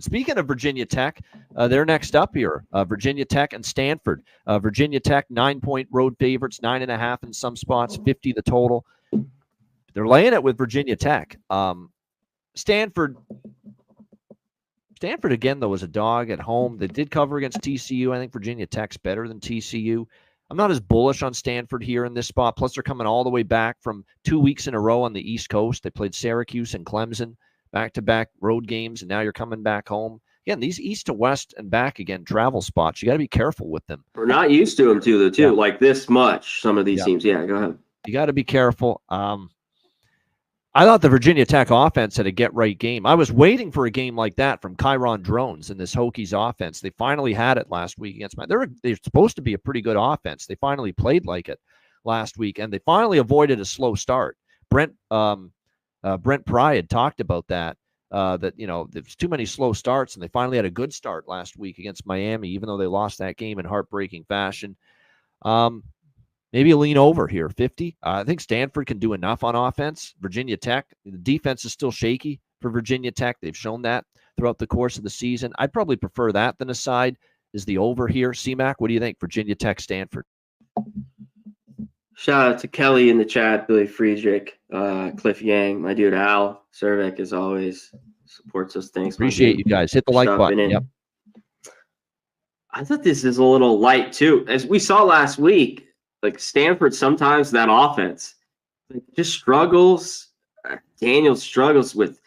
Speaking of Virginia Tech, they're next up here. Virginia Tech and Stanford. Virginia Tech, 9-point road favorites, 9.5 in some spots, 50 the total. They're laying it with Virginia Tech. Stanford, again, though, was a dog at home. They did cover against TCU. I think Virginia Tech's better than TCU. I'm not as bullish on Stanford here in this spot. Plus, they're coming all the way back from 2 weeks in a row on the East Coast. They played Syracuse and Clemson, back-to-back road games, and now you're coming back home. Again, these east to west and back again travel spots, you got to be careful with them. We're not used to them, too, like this much, some of these teams. Yeah, go ahead. You got to be careful. I thought the Virginia Tech offense had a get-right game. I was waiting for a game like that from Kyron Drones and this Hokies offense. They finally had it last week against they're supposed to be a pretty good offense. They finally played like it last week, and they finally avoided a slow start. Brent Pry had talked about that, there's too many slow starts, and they finally had a good start last week against Miami, even though they lost that game in heartbreaking fashion. Maybe a lean over here, 50. I think Stanford can do enough on offense. Virginia Tech, the defense is still shaky for Virginia Tech. They've shown that throughout the course of the season. I'd probably prefer that than a side. Is the over here. C-Mac, what do you think? Virginia Tech, Stanford. Shout out to Kelly in the chat, Billy Friedrich, Cliff Yang, my dude Al Cervec, as always, supports us. Thanks. Appreciate you guys. Hit the like button. Yep. I thought this is a little light, too. As we saw last week, like Stanford, sometimes that offense just struggles. Daniel struggles with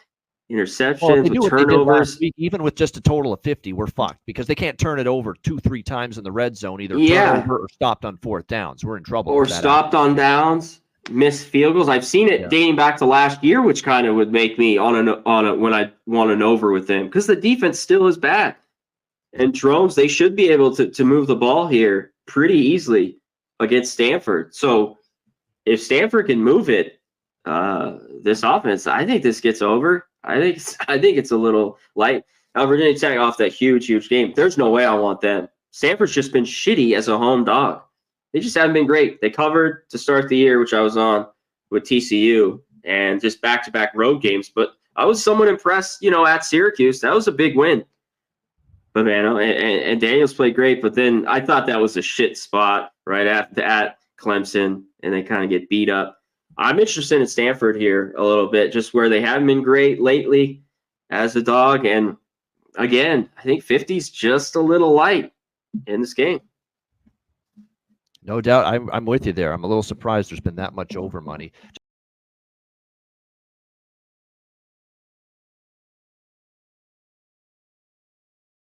interceptions, with turnovers. Week, even with just a total of 50, we're fucked because they can't turn it over 2-3 times in the red zone, either turnover or stopped on fourth downs. We're in trouble. Or stopped on downs, missed field goals. I've seen it dating back to last year, which kind of would make me on a when I want an over with them because the defense still is bad. And Drones, they should be able to move the ball here pretty easily against Stanford. So if Stanford can move it, this offense, I think this gets over. I think it's a little light. Now Virginia Tech off that huge game. There's no way I want them. Stanford's just been shitty as a home dog. They just haven't been great. They covered to start the year, which I was on with TCU, and just back-to-back road games. But I was somewhat impressed, at Syracuse. That was a big win. But man, and Daniels played great, but then I thought that was a shit spot right at Clemson, and they kind of get beat up. I'm interested in Stanford here a little bit, just where they haven't been great lately as a dog. And again, I think 50's just a little light in this game. No doubt. I'm with you there. I'm a little surprised there's been that much over money.